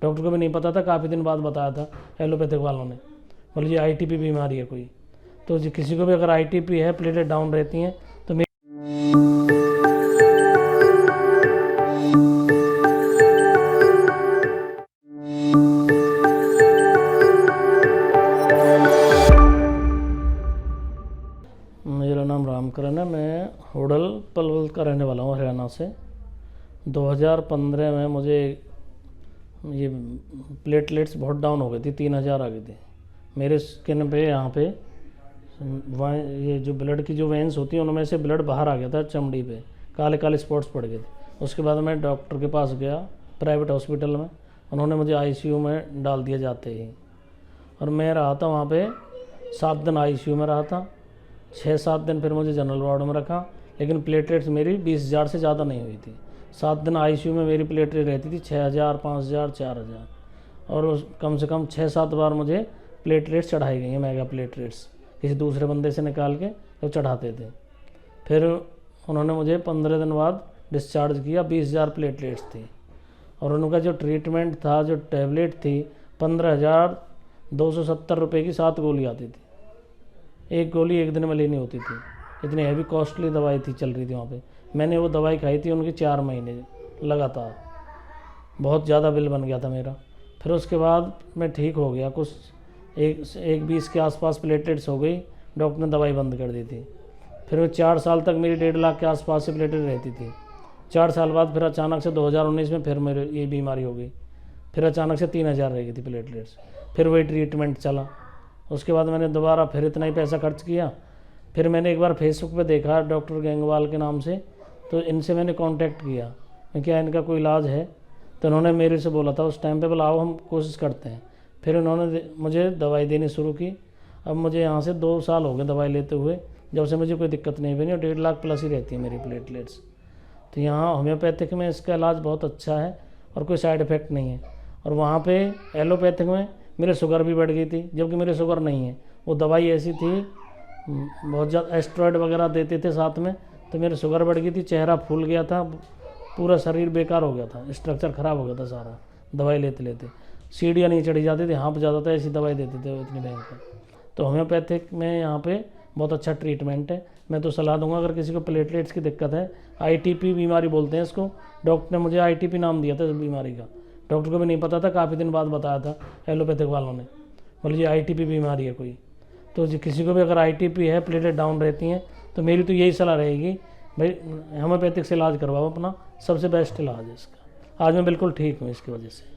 Doctor को भी नहीं पता था, काफ़ी दिन बाद बताया था एलोपैथिक वालों ने। बोले ये आईटीपी बीमारी है कोई। तो किसी को भी अगर आईटीपी है, प्लेटलेट डाउन रहती हैं, तो मेरा नाम रामकरण है। मैं होडल पलवल का रहने वाला हूँ, हरियाणा से। 2015 में मुझे ये प्लेटलेट्स बहुत डाउन हो गई थी, 3000 आ गई थी मेरे स्किन पे। यहाँ पे ये जो ब्लड की जो वेंस होती हैं उनमें से ब्लड बाहर आ गया था, चमड़ी पे काले काले स्पॉट्स पड़ गए थे। उसके बाद मैं डॉक्टर के पास गया, प्राइवेट हॉस्पिटल में। उन्होंने मुझे आईसीयू में डाल दिया जाते ही, और मैं रहा था वहाँ पे 7 दिन आईसीयू में रहा था। 6-7 दिन फिर मुझे जनरल वार्ड में रखा, लेकिन प्लेटलेट्स मेरी 20,000 से ज़्यादा नहीं हुई थी। 7 दिन आईसीयू में मेरी प्लेटलेट रहती थी 6,000, 5,000, 4,000, और कम से कम 6-7 बार मुझे प्लेटलेट्स चढ़ाई गई हैं, मेगा प्लेटलेट्स, किसी दूसरे बंदे से निकाल के तो चढ़ाते थे। फिर उन्होंने मुझे 15 दिन बाद डिस्चार्ज किया, 20,000 प्लेटलेट्स थी। और उनका जो ट्रीटमेंट था, जो टैबलेट थी, 15,270 रुपये की 7 गोली आती थी। एक गोली एक दिन में लेनी होती थी। इतनी हैवी कॉस्टली दवाई थी, चल रही थी वहाँ पे। मैंने वो दवाई खाई थी उनकी 4 महीने लगातार। बहुत ज़्यादा बिल बन गया था मेरा। फिर उसके बाद मैं ठीक हो गया, कुछ 1-20 के आसपास प्लेटलेट्स हो गई। डॉक्टर ने दवाई बंद कर दी थी। फिर मैं 4 साल तक मेरी 1.5 लाख के आसपास से प्लेटलेट रहती थी। 4 साल बाद फिर अचानक से 2019 में फिर मेरे ये बीमारी हो गई। फिर अचानक से 3,000 रह गई थी प्लेटलेट्स। फिर वही ट्रीटमेंट चला। उसके बाद मैंने दोबारा फिर इतना ही पैसा खर्च किया। फिर मैंने एक बार फेसबुक पे देखा डॉक्टर गंगवाल के नाम से, तो इनसे मैंने कांटेक्ट किया, क्या इनका कोई इलाज है। तो उन्होंने मेरे से बोला था उस टाइम पे, बोला आओ हम कोशिश करते हैं। फिर उन्होंने मुझे दवाई देनी शुरू की। अब मुझे यहाँ से 2 साल हो गए दवाई लेते हुए, जब से मुझे कोई दिक्कत नहीं बनी, और 1.5 लाख प्लस ही रहती है मेरी प्लेटलेट्स। तो यहाँ होम्योपैथिक में इसका इलाज बहुत अच्छा है और कोई साइड इफ़ेक्ट नहीं है। और वहाँ पे एलोपैथिक में मेरे शुगर भी बढ़ गई थी, जबकि मेरे शुगर नहीं है। वो दवाई ऐसी थी, बहुत ज़्यादा एस्टेरॉयड वगैरह देते थे साथ में, तो मेरे शुगर बढ़ गई थी, चेहरा फूल गया था, पूरा शरीर बेकार हो गया था, स्ट्रक्चर ख़राब हो गया था सारा दवाई लेते लेते। सीढ़ियाँ नहीं चढ़ी जाती थी, हाँफ जाता था, ऐसी दवाई देते थे इतनी भयंकर। तो होम्योपैथिक में यहाँ पे बहुत अच्छा ट्रीटमेंट है। मैं तो सलाह दूंगा, अगर किसी को प्लेटलेट्स की दिक्कत है, आईटीपी बीमारी बोलते हैं इसको, डॉक्टर ने मुझे आईटीपी नाम दिया था इस बीमारी का। डॉक्टर को भी नहीं पता था, काफ़ी दिन बाद बताया था एलोपैथिक वालों ने। बोले ये आईटीपी बीमारी है कोई। तो किसी को भी अगर आईटीपी है, प्लेटलेट डाउन रहती हैं, तो मेरी तो यही सलाह रहेगी, भाई होम्योपैथिक से इलाज करवाओ अपना, सबसे बेस्ट इलाज है इसका। आज मैं बिल्कुल ठीक हूँ इसकी वजह से।